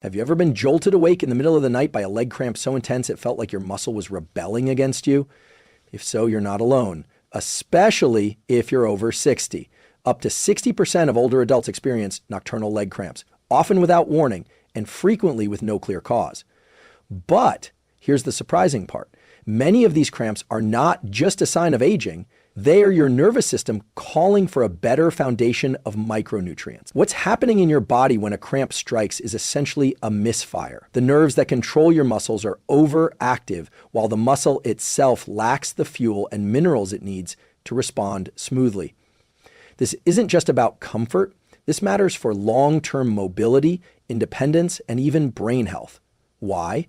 Have you ever been jolted awake in the middle of the night by a leg cramp so intense it felt like your muscle was rebelling against you? If so, you're not alone, especially if you're over 60. Up to 60% of older adults experience nocturnal leg cramps, often without warning and frequently with no clear cause. But here's the surprising part. Many of these cramps are not just a sign of aging. They are your nervous system calling for a better foundation of micronutrients. What's happening in your body when a cramp strikes is essentially a misfire. The nerves that control your muscles are overactive while the muscle itself lacks the fuel and minerals it needs to respond smoothly. This isn't just about comfort. This matters for long-term mobility, independence, and even brain health. Why?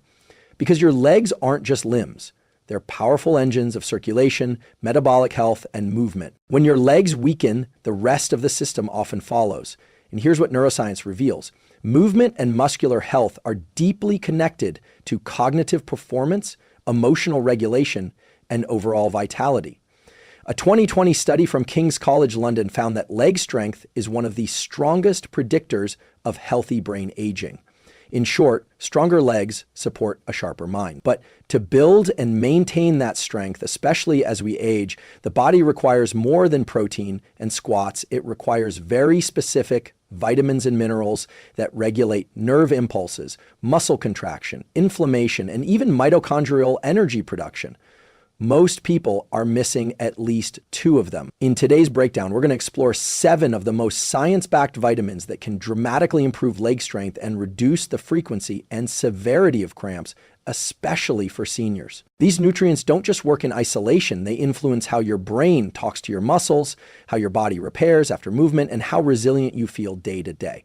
Because your legs aren't just limbs. They're powerful engines of circulation, metabolic health, and movement. When your legs weaken, the rest of the system often follows. And here's what neuroscience reveals. Movement and muscular health are deeply connected to cognitive performance, emotional regulation, and overall vitality. A 2020 study from King's College London found that leg strength is one of the strongest predictors of healthy brain aging. In short, stronger legs support a sharper mind. But to build and maintain that strength, especially as we age, the body requires more than protein and squats. It requires very specific vitamins and minerals that regulate nerve impulses, muscle contraction, inflammation, and even mitochondrial energy production. Most people are missing at least 2 of them. In today's breakdown, we're going to explore 7 of the most science-backed vitamins that can dramatically improve leg strength and reduce the frequency and severity of cramps, especially for seniors. These nutrients don't just work in isolation. They influence how your brain talks to your muscles, how your body repairs after movement, and how resilient you feel day to day.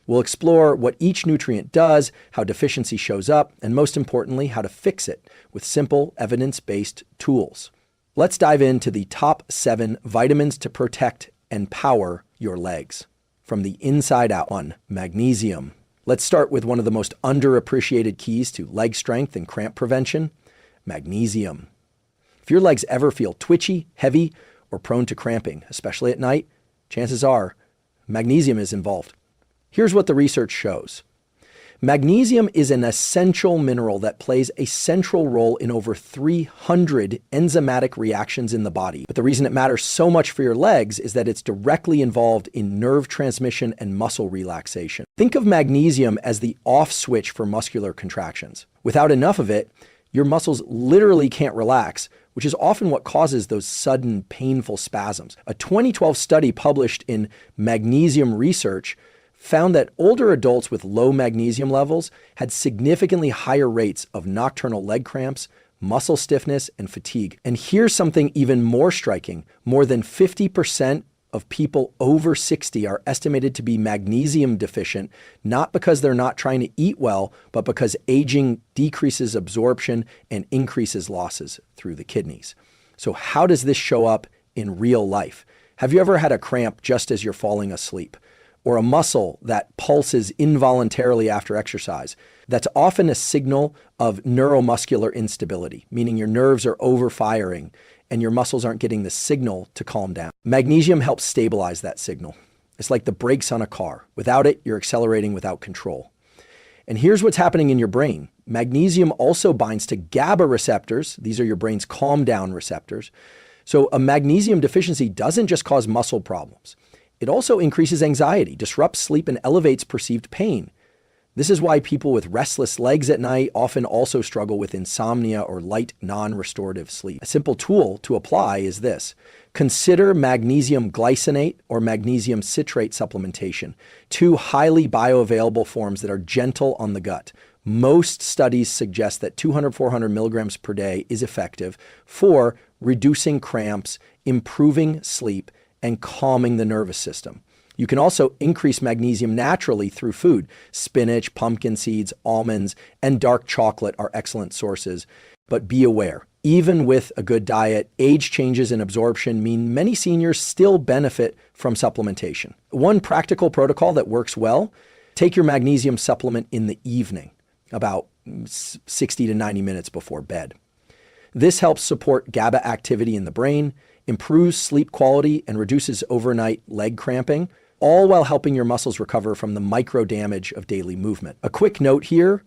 We'll explore what each nutrient does, how deficiency shows up, and most importantly, how to fix it with simple, evidence-based tools. Let's dive into the top 7 vitamins to protect and power your legs. From the inside out. 1. Magnesium. Let's start with one of the most underappreciated keys to leg strength and cramp prevention, magnesium. If your legs ever feel twitchy, heavy, or prone to cramping, especially at night, chances are magnesium is involved. Here's what the research shows. Magnesium is an essential mineral that plays a central role in over 300 enzymatic reactions in the body. But the reason it matters so much for your legs is that it's directly involved in nerve transmission and muscle relaxation. Think of magnesium as the off switch for muscular contractions. Without enough of it, your muscles literally can't relax, which is often what causes those sudden painful spasms. A 2012 study published in Magnesium Research found that older adults with low magnesium levels had significantly higher rates of nocturnal leg cramps, muscle stiffness, and fatigue. And here's something even more striking. More than 50% of people over 60 are estimated to be magnesium deficient, not because they're not trying to eat well, but because aging decreases absorption and increases losses through the kidneys. So how does this show up in real life? Have you ever had a cramp just as you're falling asleep? Or a muscle that pulses involuntarily after exercise? That's often a signal of neuromuscular instability, meaning your nerves are overfiring and your muscles aren't getting the signal to calm down. Magnesium helps stabilize that signal. It's like the brakes on a car. Without it, you're accelerating without control. And here's what's happening in your brain. Magnesium also binds to GABA receptors. These are your brain's calm down receptors. So a magnesium deficiency doesn't just cause muscle problems. It also increases anxiety, disrupts sleep, and elevates perceived pain. This is why people with restless legs at night often also struggle with insomnia or light, non-restorative sleep. A simple tool to apply is this. Consider magnesium glycinate or magnesium citrate supplementation, 2 highly bioavailable forms that are gentle on the gut. Most studies suggest that 200-400 milligrams per day is effective for reducing cramps, improving sleep, and calming the nervous system. You can also increase magnesium naturally through food. Spinach, pumpkin seeds, almonds, and dark chocolate are excellent sources. But be aware, even with a good diet, age changes in absorption mean many seniors still benefit from supplementation. One practical protocol that works well, take your magnesium supplement in the evening, about 60 to 90 minutes before bed. This helps support GABA activity in the brain, improves sleep quality, and reduces overnight leg cramping, all while helping your muscles recover from the micro damage of daily movement. A quick note here,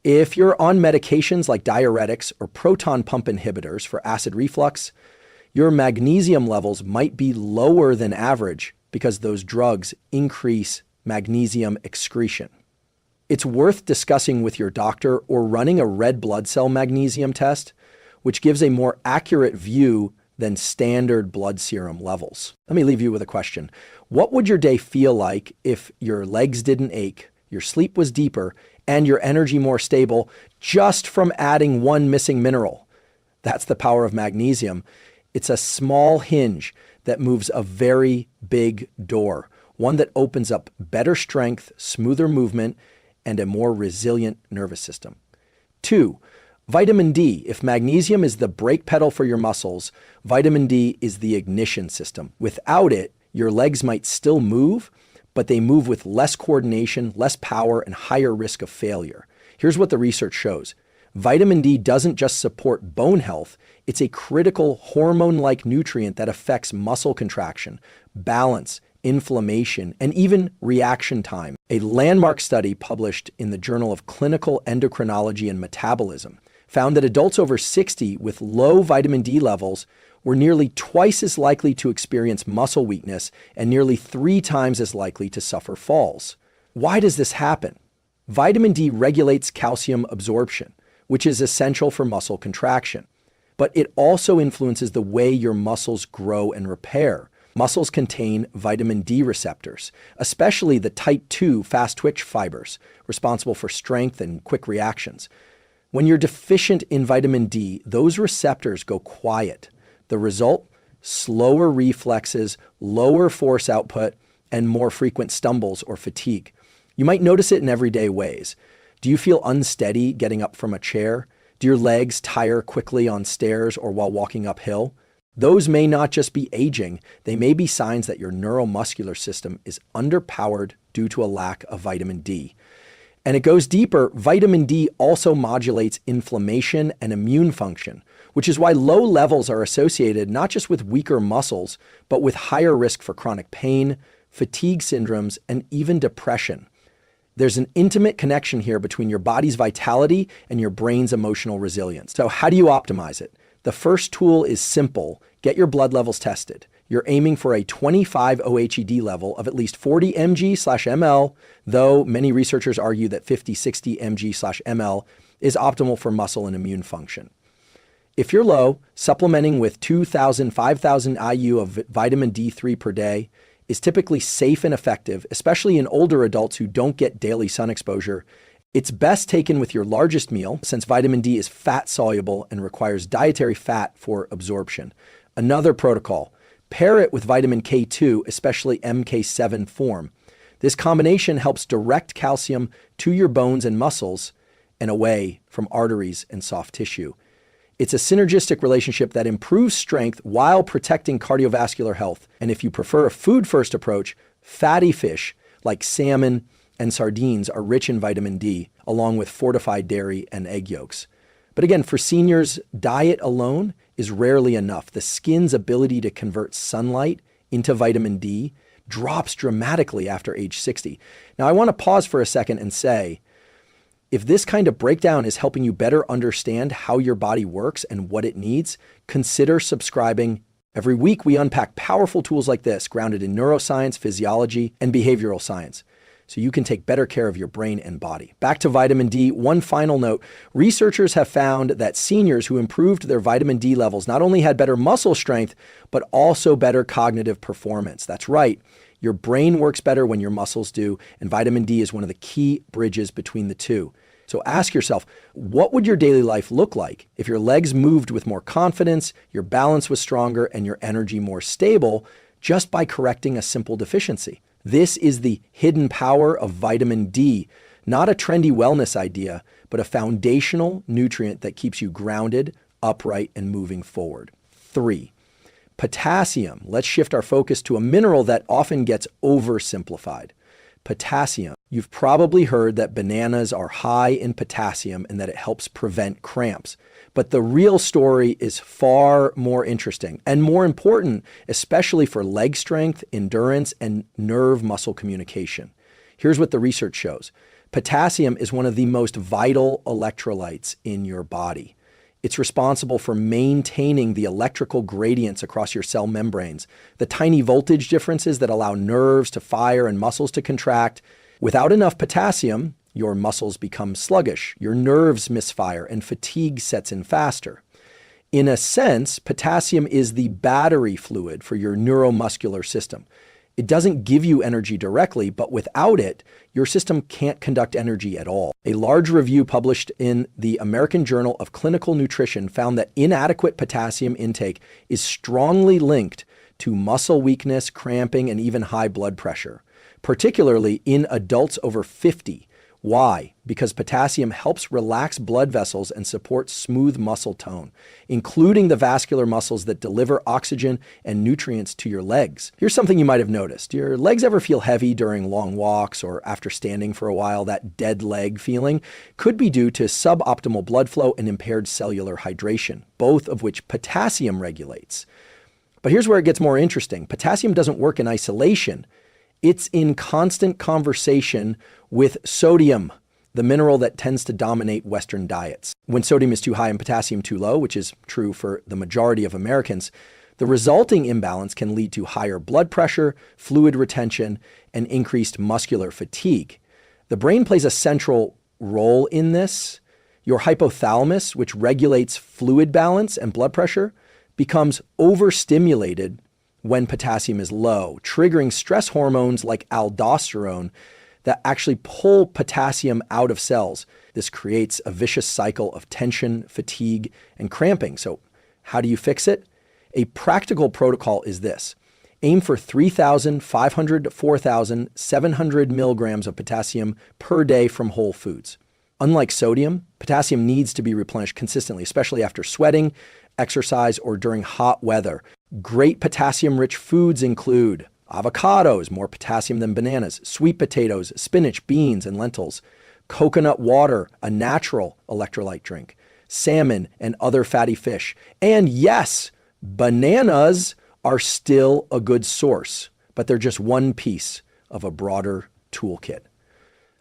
if you're on medications like diuretics or proton pump inhibitors for acid reflux, your magnesium levels might be lower than average because those drugs increase magnesium excretion. It's worth discussing with your doctor or running a red blood cell magnesium test, which gives a more accurate view than standard blood serum levels. Let me leave you with a question. What would your day feel like if your legs didn't ache, your sleep was deeper, and your energy more stable just from adding one missing mineral? That's the power of magnesium. It's a small hinge that moves a very big door, one that opens up better strength, smoother movement, and a more resilient nervous system. 2, vitamin D. If magnesium is the brake pedal for your muscles, vitamin D is the ignition system. Without it, your legs might still move, but they move with less coordination, less power, and higher risk of failure. Here's what the research shows. Vitamin D doesn't just support bone health, it's a critical hormone-like nutrient that affects muscle contraction, balance, inflammation, and even reaction time. A landmark study published in the Journal of Clinical Endocrinology and Metabolism found that adults over 60 with low vitamin D levels were nearly twice as likely to experience muscle weakness and nearly 3 times as likely to suffer falls. Why does this happen? Vitamin D regulates calcium absorption, which is essential for muscle contraction, but it also influences the way your muscles grow and repair. Muscles contain vitamin D receptors, especially the type 2 fast twitch fibers, responsible for strength and quick reactions. When you're deficient in vitamin D, those receptors go quiet. The result? Slower reflexes, lower force output, and more frequent stumbles or fatigue. You might notice it in everyday ways. Do you feel unsteady getting up from a chair? Do your legs tire quickly on stairs or while walking uphill? Those may not just be aging, they may be signs that your neuromuscular system is underpowered due to a lack of vitamin D. And it goes deeper, vitamin D also modulates inflammation and immune function, which is why low levels are associated not just with weaker muscles, but with higher risk for chronic pain, fatigue syndromes, and even depression. There's an intimate connection here between your body's vitality and your brain's emotional resilience. So how do you optimize it? The first tool is simple. Get your blood levels tested. You're aiming for a 25 OHED level of at least 40 mg/ml, though many researchers argue that 50-60 mg/ml is optimal for muscle and immune function. If you're low, supplementing with 2,000-5,000 IU of vitamin D3 per day is typically safe and effective, especially in older adults who don't get daily sun exposure. It's best taken with your largest meal, since vitamin D is fat soluble and requires dietary fat for absorption. Another protocol, pair it with vitamin K2, especially MK7 form. This combination helps direct calcium to your bones and muscles and away from arteries and soft tissue. It's a synergistic relationship that improves strength while protecting cardiovascular health. And if you prefer a food-first approach, fatty fish like salmon and sardines are rich in vitamin D, along with fortified dairy and egg yolks. But again, for seniors, diet alone is rarely enough. The skin's ability to convert sunlight into vitamin D drops dramatically after age 60. Now, I want to pause for a second and say, if this kind of breakdown is helping you better understand how your body works and what it needs, consider subscribing. Every week, we unpack powerful tools like this, grounded in neuroscience, physiology, and behavioral science, so you can take better care of your brain and body. Back to vitamin D, one final note. Researchers have found that seniors who improved their vitamin D levels not only had better muscle strength, but also better cognitive performance. That's right. Your brain works better when your muscles do, and vitamin D is one of the key bridges between the two. So ask yourself, what would your daily life look like if your legs moved with more confidence, your balance was stronger, and your energy more stable just by correcting a simple deficiency? This is the hidden power of vitamin D, not a trendy wellness idea, but a foundational nutrient that keeps you grounded, upright, and moving forward. 3, potassium. Let's shift our focus to a mineral that often gets oversimplified. Potassium. You've probably heard that bananas are high in potassium and that it helps prevent cramps. But the real story is far more interesting and more important, especially for leg strength, endurance, and nerve muscle communication. Here's what the research shows. Potassium is one of the most vital electrolytes in your body. It's responsible for maintaining the electrical gradients across your cell membranes, the tiny voltage differences that allow nerves to fire and muscles to contract. Without enough potassium, your muscles become sluggish, your nerves misfire, and fatigue sets in faster. In a sense, potassium is the battery fluid for your neuromuscular system. It doesn't give you energy directly, but without it, your system can't conduct energy at all. A large review published in the American Journal of Clinical Nutrition found that inadequate potassium intake is strongly linked to muscle weakness, cramping, and even high blood pressure, particularly in adults over 50. Why? Because potassium helps relax blood vessels and support smooth muscle tone, including the vascular muscles that deliver oxygen and nutrients to your legs. Here's something you might have noticed. Your legs ever feel heavy during long walks or after standing for a while? That dead leg feeling could be due to suboptimal blood flow and impaired cellular hydration, both of which potassium regulates. But here's where it gets more interesting. Potassium doesn't work in isolation. It's in constant conversation with sodium, the mineral that tends to dominate Western diets. When sodium is too high and potassium too low, which is true for the majority of Americans, the resulting imbalance can lead to higher blood pressure, fluid retention, and increased muscular fatigue. The brain plays a central role in this. Your hypothalamus, which regulates fluid balance and blood pressure, becomes overstimulated when potassium is low, triggering stress hormones like aldosterone that actually pull potassium out of cells. This creates a vicious cycle of tension, fatigue, and cramping. So how do you fix it? A practical protocol is this. Aim for 3,500 to 4,700 milligrams of potassium per day from whole foods. Unlike sodium, potassium needs to be replenished consistently, especially after sweating, exercise, or during hot weather. Great potassium-rich foods include avocados, more potassium than bananas, sweet potatoes, spinach, beans, and lentils, coconut water, a natural electrolyte drink, salmon and other fatty fish. And yes, bananas are still a good source, but they're just one piece of a broader toolkit.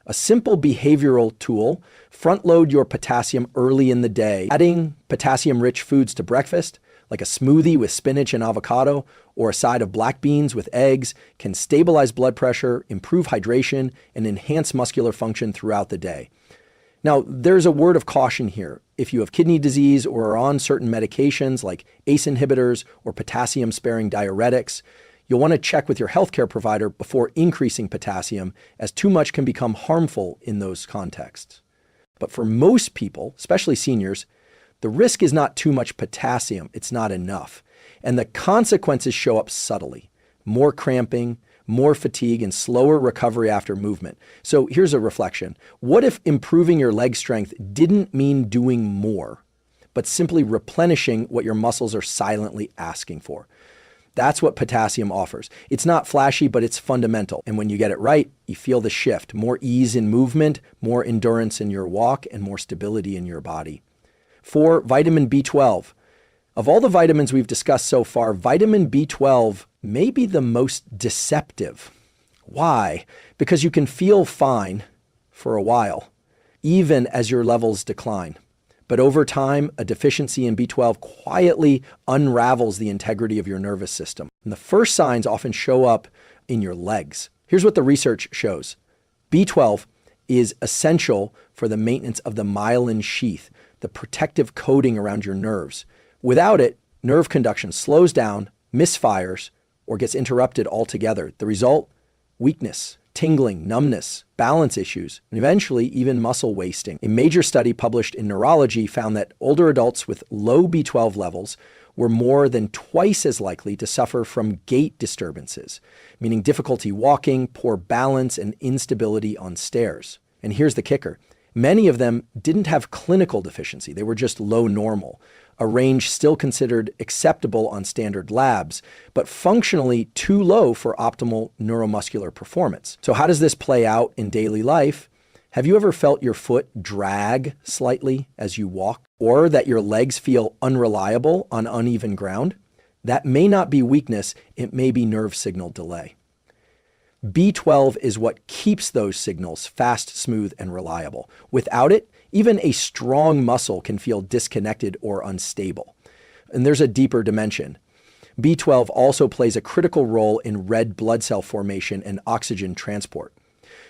A simple behavioral tool, front load your potassium early in the day. Adding potassium-rich foods to breakfast, like a smoothie with spinach and avocado, or a side of black beans with eggs, can stabilize blood pressure, improve hydration, and enhance muscular function throughout the day. Now, there's a word of caution here. If you have kidney disease or are on certain medications like ACE inhibitors or potassium-sparing diuretics, you'll want to check with your healthcare provider before increasing potassium, as too much can become harmful in those contexts. But for most people, especially seniors, the risk is not too much potassium, it's not enough. And the consequences show up subtly. More cramping, more fatigue, and slower recovery after movement. So here's a reflection. What if improving your leg strength didn't mean doing more, but simply replenishing what your muscles are silently asking for? That's what potassium offers. It's not flashy, but it's fundamental. And when you get it right, you feel the shift. More ease in movement, more endurance in your walk, and more stability in your body. 4, vitamin B12. Of all the vitamins we've discussed so far, vitamin B12 may be the most deceptive. Why? Because you can feel fine for a while, even as your levels decline. But over time, a deficiency in B12 quietly unravels the integrity of your nervous system. And the first signs often show up in your legs. Here's what the research shows. B12 is essential for the maintenance of the myelin sheath, the protective coating around your nerves. Without it, nerve conduction slows down, misfires, or gets interrupted altogether. The result? Weakness, tingling, numbness, balance issues, and eventually even muscle wasting. A major study published in Neurology found that older adults with low B12 levels were more than twice as likely to suffer from gait disturbances, meaning difficulty walking, poor balance, and instability on stairs. And here's the kicker. Many of them didn't have clinical deficiency. They were just low normal, a range still considered acceptable on standard labs, but functionally too low for optimal neuromuscular performance. So how does this play out in daily life? Have you ever felt your foot drag slightly as you walk, or that your legs feel unreliable on uneven ground? That may not be weakness, it may be nerve signal delay. B12 is what keeps those signals fast, smooth, and reliable. Without it, even a strong muscle can feel disconnected or unstable. And there's a deeper dimension. B12 also plays a critical role in red blood cell formation and oxygen transport.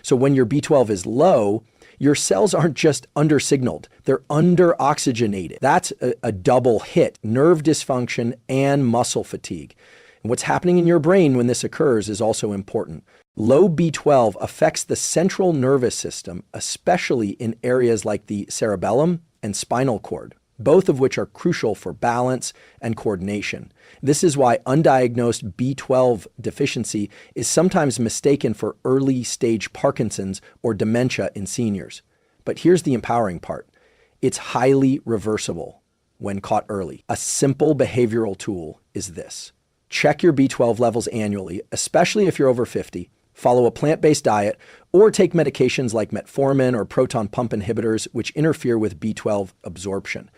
So when your B12 is low, your cells aren't just under-signaled, they're under-oxygenated. That's a double hit, nerve dysfunction and muscle fatigue. And what's happening in your brain when this occurs is also important. Low B12 affects the central nervous system, especially in areas like the cerebellum and spinal cord, both of which are crucial for balance and coordination. This is why undiagnosed B12 deficiency is sometimes mistaken for early stage Parkinson's or dementia in seniors. But here's the empowering part. It's highly reversible when caught early. A simple behavioral tool is this. Check your B12 levels annually, especially if you're over 50. Follow a plant-based diet, or take medications like metformin or proton pump inhibitors, which interfere with B12 absorption.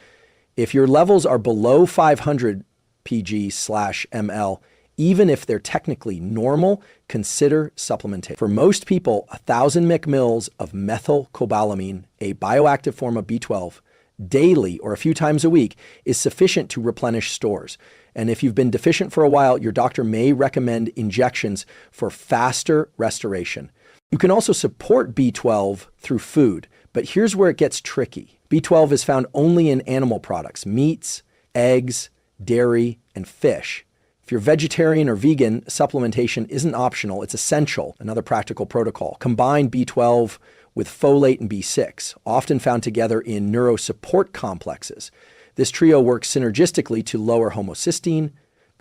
If your levels are below 500 pg/ml, even if they're technically normal, consider supplementation. For most people, 1,000 mcmills of methylcobalamin, a bioactive form of B12, daily or a few times a week is sufficient to replenish stores. And if you've been deficient for a while, your doctor may recommend injections for faster restoration. You can also support B12 through food, but here's where it gets tricky. B12 is found only in animal products, meats, eggs, dairy, and fish. If you're vegetarian or vegan, supplementation isn't optional, it's essential. Another practical protocol. Combine B12 with folate and B6, often found together in neurosupport complexes. This trio works synergistically to lower homocysteine,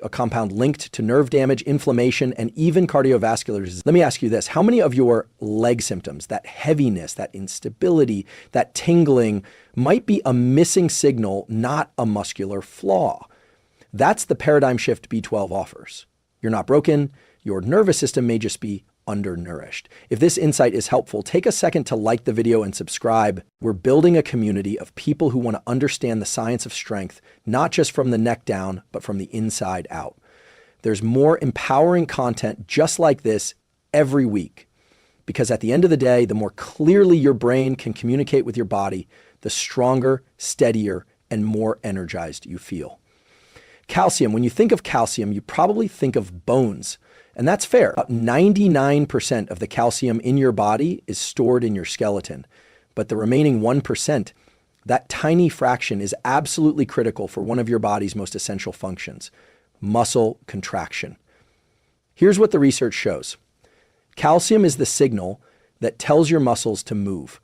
a compound linked to nerve damage, inflammation, and even cardiovascular disease. Let me ask you this. How many of your leg symptoms, that heaviness, that instability, that tingling, might be a missing signal, not a muscular flaw? That's the paradigm shift B12 offers. You're not broken. Your nervous system may just be undernourished. If this insight is helpful, take a second to like the video and subscribe. We're building a community of people who want to understand the science of strength, not just from the neck down, but from the inside out. There's more empowering content just like this every week, because at the end of the day, the more clearly your brain can communicate with your body, the stronger, steadier, and more energized you feel. Calcium. When you think of calcium, you probably think of bones. And that's fair. About 99% of the calcium in your body is stored in your skeleton. But the remaining 1%, that tiny fraction, is absolutely critical for one of your body's most essential functions, muscle contraction. Here's what the research shows. Calcium is the signal that tells your muscles to move.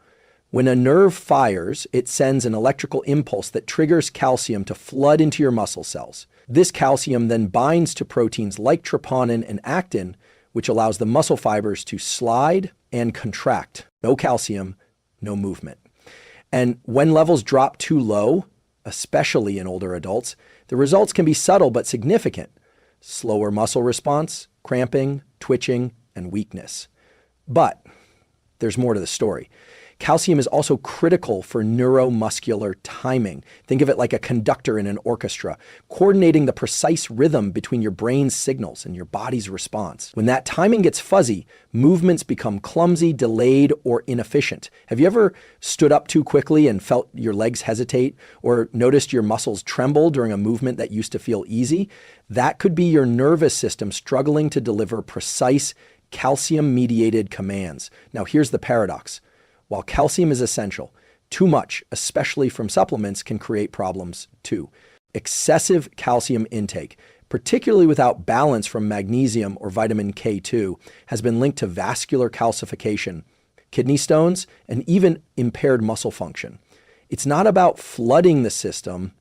When a nerve fires, it sends an electrical impulse that triggers calcium to flood into your muscle cells. This calcium then binds to proteins like troponin and actin, which allows the muscle fibers to slide and contract. No calcium, no movement. And when levels drop too low, especially in older adults, the results can be subtle but significant. Slower muscle response, cramping, twitching, and weakness. But there's more to the story. Calcium is also critical for neuromuscular timing. Think of it like a conductor in an orchestra, coordinating the precise rhythm between your brain's signals and your body's response. When that timing gets fuzzy, movements become clumsy, delayed, or inefficient. Have you ever stood up too quickly and felt your legs hesitate, or noticed your muscles tremble during a movement that used to feel easy? That could be your nervous system struggling to deliver precise calcium-mediated commands. Now, here's the paradox. While calcium is essential, too much, especially from supplements, can create problems too. Excessive calcium intake, particularly without balance from magnesium or vitamin K2, has been linked to vascular calcification, kidney stones, and even impaired muscle function. It's not about flooding the system,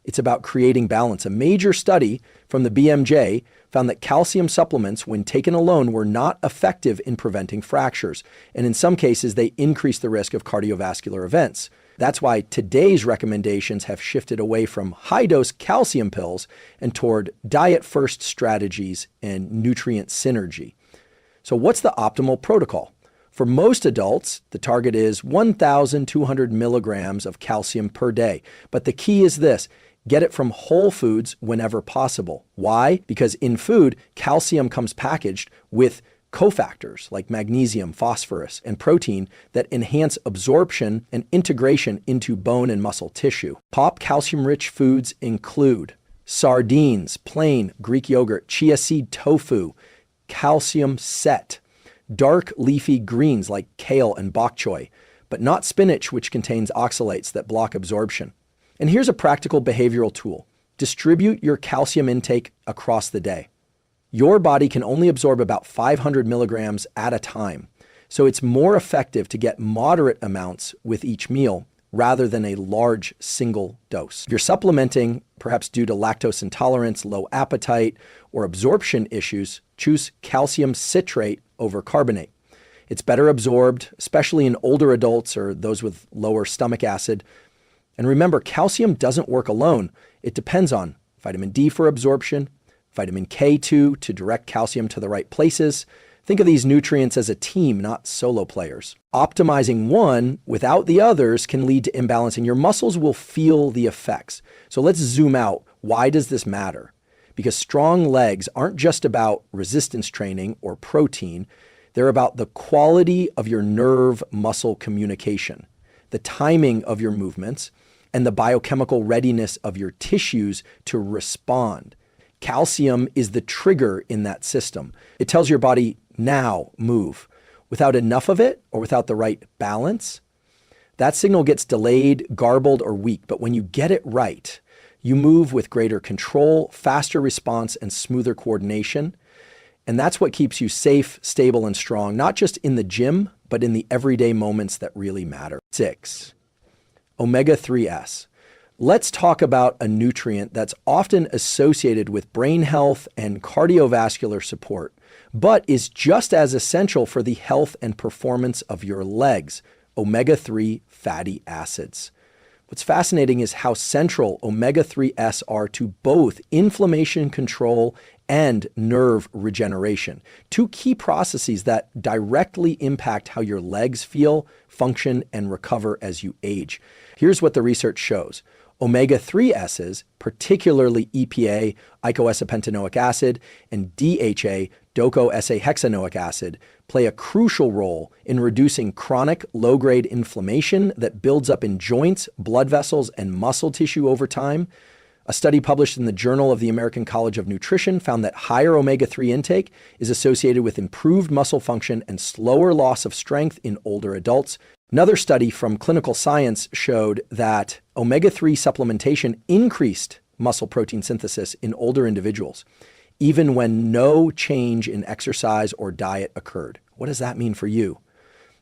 It's about creating balance. A major study from the BMJ found that calcium supplements, when taken alone, were not effective in preventing fractures. And in some cases, they increased the risk of cardiovascular events. That's why today's recommendations have shifted away from high-dose calcium pills and toward diet-first strategies and nutrient synergy. So what's the optimal protocol? For most adults, the target is 1,200 milligrams of calcium per day. But the key is this: get it from whole foods whenever possible. Why? Because in food, calcium comes packaged with cofactors like magnesium, phosphorus, and protein that enhance absorption and integration into bone and muscle tissue. Top calcium-rich foods include sardines, plain Greek yogurt, chia seed tofu, calcium set, dark leafy greens like kale and bok choy, but not spinach, which contains oxalates that block absorption. And here's a practical behavioral tool. Distribute your calcium intake across the day. Your body can only absorb about 500 milligrams at a time, so it's more effective to get moderate amounts with each meal rather than a large single dose. If you're supplementing, perhaps due to lactose intolerance, low appetite, or absorption issues, choose calcium citrate over carbonate. It's better absorbed, especially in older adults or those with lower stomach acid. And remember, calcium doesn't work alone. It depends on vitamin D for absorption, vitamin K2 to direct calcium to the right places. Think of these nutrients as a team, not solo players. Optimizing one without the others can lead to imbalance, and your muscles will feel the effects. So let's zoom out. Why does this matter? Because strong legs aren't just about resistance training or protein. They're about the quality of your nerve-muscle communication, the timing of your movements, and the biochemical readiness of your tissues to respond. Calcium is the trigger in that system. It tells your body, now move. Without enough of it or without the right balance, that signal gets delayed, garbled, or weak. But when you get it right, you move with greater control, faster response, and smoother coordination. And that's what keeps you safe, stable, and strong, not just in the gym, but in the everyday moments that really matter. 6, omega-3s. Let's talk about a nutrient that's often associated with brain health and cardiovascular support, but is just as essential for the health and performance of your legs: omega-3 fatty acids. What's fascinating is how central omega-3s are to both inflammation control and nerve regeneration, two key processes that directly impact how your legs feel, function, and recover as you age. Here's what the research shows. Omega-3s, particularly EPA, eicosapentaenoic acid, and DHA, docosahexaenoic acid, play a crucial role in reducing chronic low-grade inflammation that builds up in joints, blood vessels, and muscle tissue over time. A study published in the Journal of the American College of Nutrition found that higher omega-3 intake is associated with improved muscle function and slower loss of strength in older adults. Another study from Clinical Science showed that omega-3 supplementation increased muscle protein synthesis in older individuals, even when no change in exercise or diet occurred. What does that mean for you?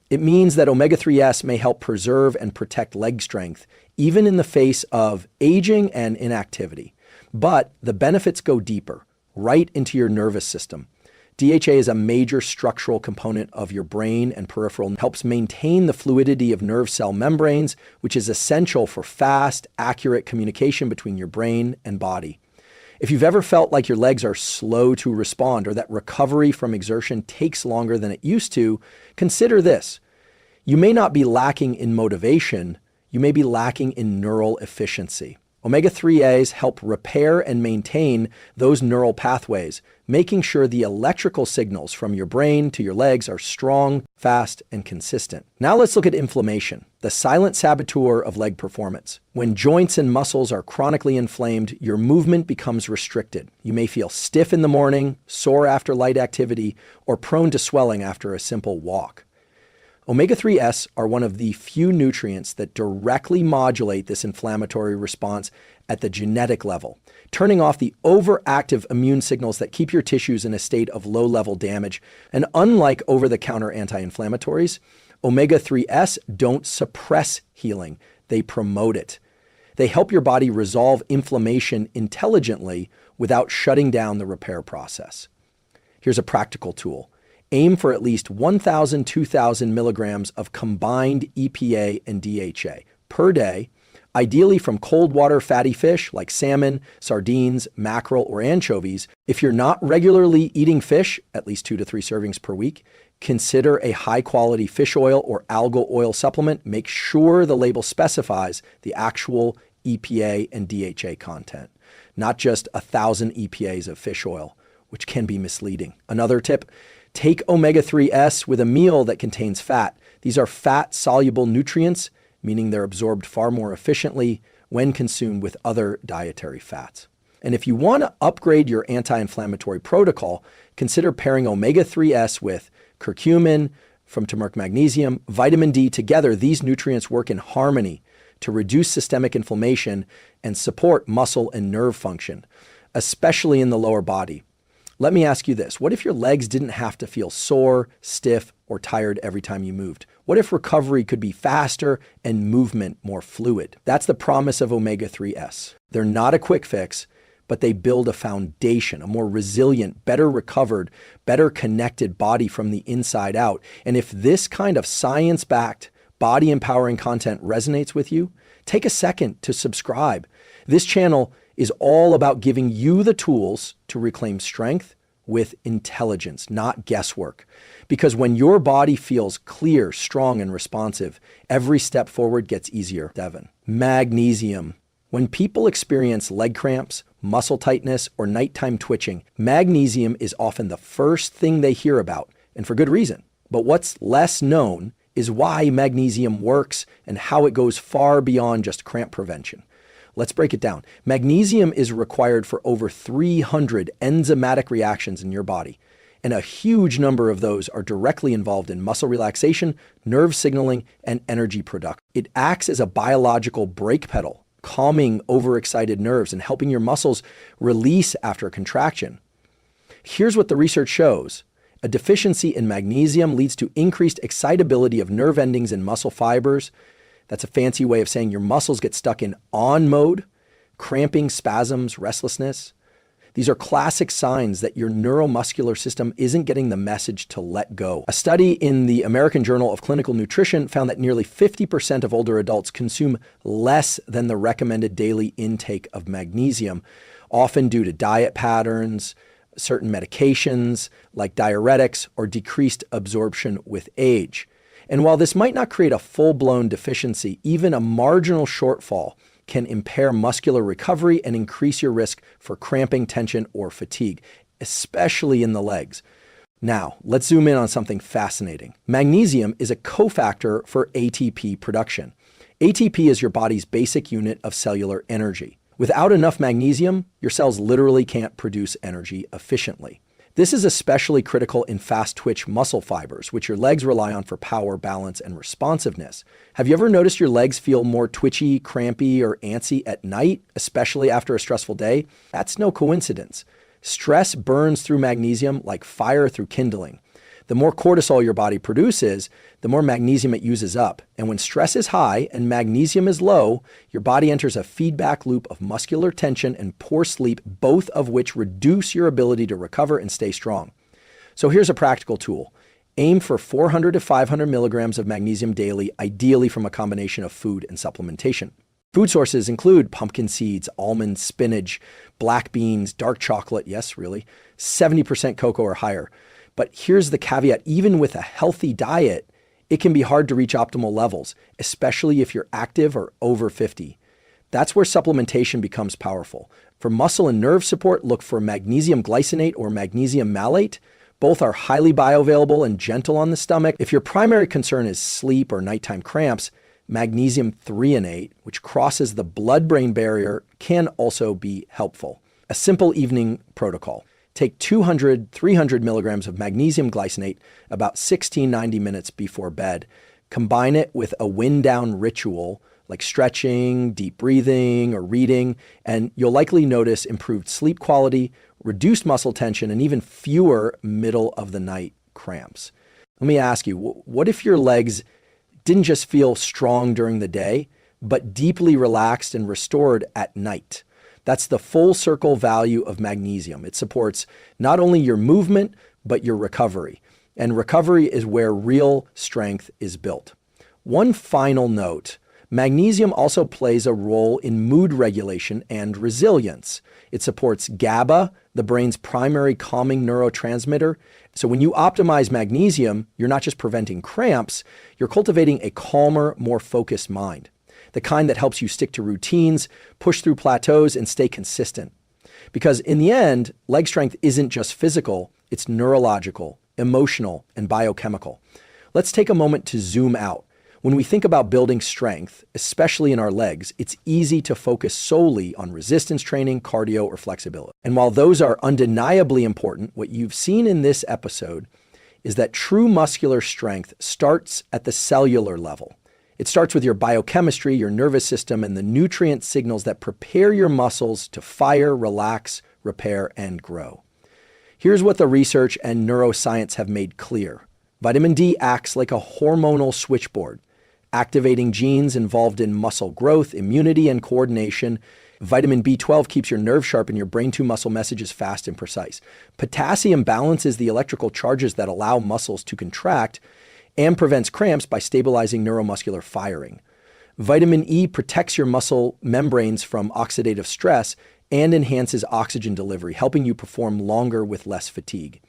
It means that omega-3s may help preserve and protect leg strength, even in the face of aging and inactivity. But the benefits go deeper, right into your nervous system. DHA is a major structural component of your brain and peripheral, and helps maintain the fluidity of nerve cell membranes, which is essential for fast, accurate communication between your brain and body. If you've ever felt like your legs are slow to respond or that recovery from exertion takes longer than it used to, consider this. You may not be lacking in motivation, you may be lacking in neural efficiency. Omega-3s help repair and maintain those neural pathways, making sure the electrical signals from your brain to your legs are strong, fast, and consistent. Now let's look at inflammation, the silent saboteur of leg performance. When joints and muscles are chronically inflamed, your movement becomes restricted. You may feel stiff in the morning, sore after light activity, or prone to swelling after a simple walk. Omega-3s are one of the few nutrients that directly modulate this inflammatory response at the genetic level, turning off the overactive immune signals that keep your tissues in a state of low-level damage. And unlike over-the-counter anti-inflammatories, omega-3s don't suppress healing, they promote it. They help your body resolve inflammation intelligently without shutting down the repair process. Here's a practical tool. Aim for at least 1,000, 2,000 milligrams of combined EPA and DHA per day, ideally from cold water fatty fish like salmon, sardines, mackerel, or anchovies. If you're not regularly eating fish, at least 2 to 3 servings per week, consider a high-quality fish oil or algal oil supplement. Make sure the label specifies the actual EPA and DHA content, not just 1,000 EPAs of fish oil, which can be misleading. Another tip, take omega-3s with a meal that contains fat. These are fat-soluble nutrients, meaning they're absorbed far more efficiently when consumed with other dietary fats. And if you want to upgrade your anti-inflammatory protocol, consider pairing omega-3s with curcumin from turmeric magnesium, vitamin D. Together, these nutrients work in harmony to reduce systemic inflammation and support muscle and nerve function, especially in the lower body. Let me ask you this. What if your legs didn't have to feel sore, stiff, or tired every time you moved? What if recovery could be faster and movement more fluid? That's the promise of omega-3s. They're not a quick fix, but they build a foundation, a more resilient, better recovered, better connected body from the inside out. And if this kind of science-backed, body-empowering content resonates with you, take a second to subscribe. This channel is all about giving you the tools to reclaim strength with intelligence, not guesswork. Because when your body feels clear, strong, and responsive, every step forward gets easier. 7. Magnesium. When people experience leg cramps, muscle tightness, or nighttime twitching, magnesium is often the first thing they hear about, and for good reason. But what's less known is why magnesium works and how it goes far beyond just cramp prevention. Let's break it down. Magnesium is required for over 300 enzymatic reactions in your body, and a huge number of those are directly involved in muscle relaxation, nerve signaling, and energy production. It acts as a biological brake pedal, calming overexcited nerves and helping your muscles release after a contraction. Here's what the research shows. A deficiency in magnesium leads to increased excitability of nerve endings and muscle fibers. That's a fancy way of saying your muscles get stuck in on mode, cramping, spasms, restlessness. These are classic signs that your neuromuscular system isn't getting the message to let go. A study in the American Journal of Clinical Nutrition found that nearly 50% of older adults consume less than the recommended daily intake of magnesium, often due to diet patterns, certain medications like diuretics, or decreased absorption with age. And while this might not create a full-blown deficiency, even a marginal shortfall can impair muscular recovery and increase your risk for cramping, tension, or fatigue, especially in the legs. Now, let's zoom in on something fascinating. Magnesium is a cofactor for ATP production. ATP is your body's basic unit of cellular energy. Without enough magnesium, your cells literally can't produce energy efficiently. This is especially critical in fast-twitch muscle fibers, which your legs rely on for power, balance, and responsiveness. Have you ever noticed your legs feel more twitchy, crampy, or antsy at night, especially after a stressful day? That's no coincidence. Stress burns through magnesium like fire through kindling. The more cortisol your body produces, the more magnesium it uses up. And when stress is high and magnesium is low, your body enters a feedback loop of muscular tension and poor sleep, both of which reduce your ability to recover and stay strong. So here's a practical tool. Aim for 400 to 500 milligrams of magnesium daily, ideally from a combination of food and supplementation. Food sources include pumpkin seeds, almonds, spinach, black beans, dark chocolate, yes, really, 70% cocoa or higher. But here's the caveat, even with a healthy diet, it can be hard to reach optimal levels, especially if you're active or over 50. That's where supplementation becomes powerful. For muscle and nerve support, look for magnesium glycinate or magnesium malate. Both are highly bioavailable and gentle on the stomach. If your primary concern is sleep or nighttime cramps, magnesium threonate, which crosses the blood-brain barrier, can also be helpful. A simple evening protocol. Take 200, 300 milligrams of magnesium glycinate about 16-90 minutes before bed. Combine it with a wind-down ritual like stretching, deep breathing, or reading, and you'll likely notice improved sleep quality, reduced muscle tension, and even fewer middle-of-the-night cramps. Let me ask you, what if your legs didn't just feel strong during the day, but deeply relaxed and restored at night. That's the full circle value of magnesium. It supports not only your movement, but your recovery. And recovery is where real strength is built. One final note, magnesium also plays a role in mood regulation and resilience. It supports GABA, the brain's primary calming neurotransmitter. So when you optimize magnesium, you're not just preventing cramps, you're cultivating a calmer, more focused mind. The kind that helps you stick to routines, push through plateaus, and stay consistent. Because in the end, leg strength isn't just physical, it's neurological, emotional, and biochemical. Let's take a moment to zoom out. When we think about building strength, especially in our legs, it's easy to focus solely on resistance training, cardio, or flexibility. And while those are undeniably important, what you've seen in this episode is that true muscular strength starts at the cellular level. It starts with your biochemistry, your nervous system, and the nutrient signals that prepare your muscles to fire, relax, repair, and grow. Here's what the research and neuroscience have made clear. Vitamin D acts like a hormonal switchboard, activating genes involved in muscle growth, immunity, and coordination. Vitamin B12 keeps your nerves sharp and your brain-to-muscle messages fast and precise. Potassium balances the electrical charges that allow muscles to contract and prevents cramps by stabilizing neuromuscular firing. Vitamin E protects your muscle membranes from oxidative stress and enhances oxygen delivery, helping you perform longer with less fatigue.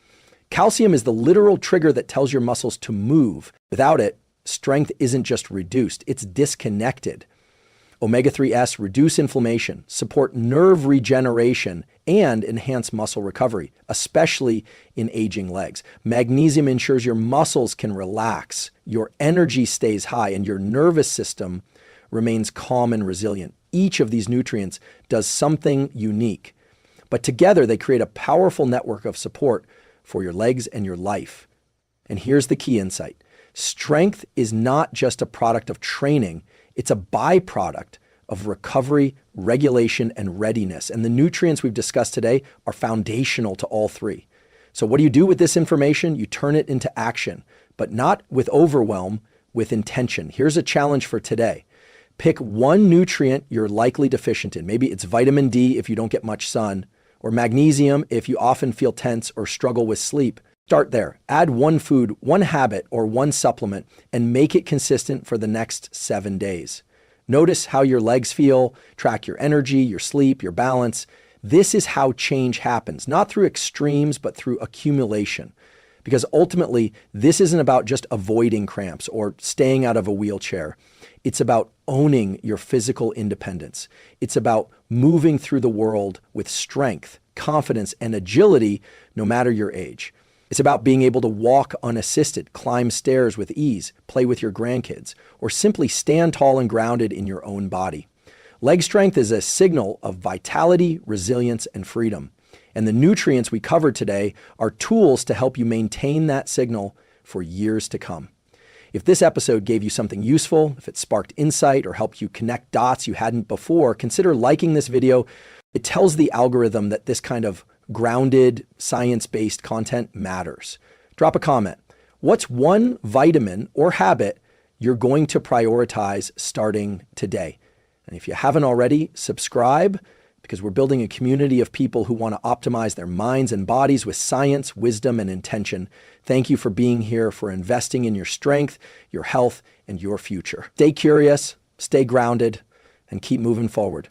Calcium is the literal trigger that tells your muscles to move. Without it, strength isn't just reduced, it's disconnected. Omega-3s reduce inflammation, support nerve regeneration, and enhance muscle recovery, especially in aging legs. Magnesium ensures your muscles can relax, your energy stays high, and your nervous system remains calm and resilient. Each of these nutrients does something unique, but together they create a powerful network of support for your legs and your life. And here's the key insight. Strength is not just a product of training, it's a byproduct of recovery, regulation, and readiness. And the nutrients we've discussed today are foundational to all three. So what do you do with this information? You turn it into action, but not with overwhelm, with intention. Here's a challenge for today. Pick one nutrient you're likely deficient in. Maybe it's vitamin D if you don't get much sun, or magnesium if you often feel tense or struggle with sleep. Start there. Add one food, one habit, or one supplement, and make it consistent for the next 7 days. Notice how your legs feel, track your energy, your sleep, your balance. This is how change happens, not through extremes, but through accumulation. Because ultimately, this isn't about just avoiding cramps or staying out of a wheelchair. It's about owning your physical independence. It's about moving through the world with strength, confidence, and agility, no matter your age. It's about being able to walk unassisted, climb stairs with ease, play with your grandkids, or simply stand tall and grounded in your own body. Leg strength is a signal of vitality, resilience, and freedom. And the nutrients we covered today are tools to help you maintain that signal for years to come. If this episode gave you something useful, if it sparked insight or helped you connect dots you hadn't before, consider liking this video. It tells the algorithm that this kind of grounded, science-based content matters. Drop a comment. What's one vitamin or habit you're going to prioritize starting today? And if you haven't already, subscribe, because we're building a community of people who want to optimize their minds and bodies with science, wisdom, and intention. Thank you for being here, for investing in your strength, your health, and your future. Stay curious, stay grounded, and keep moving forward.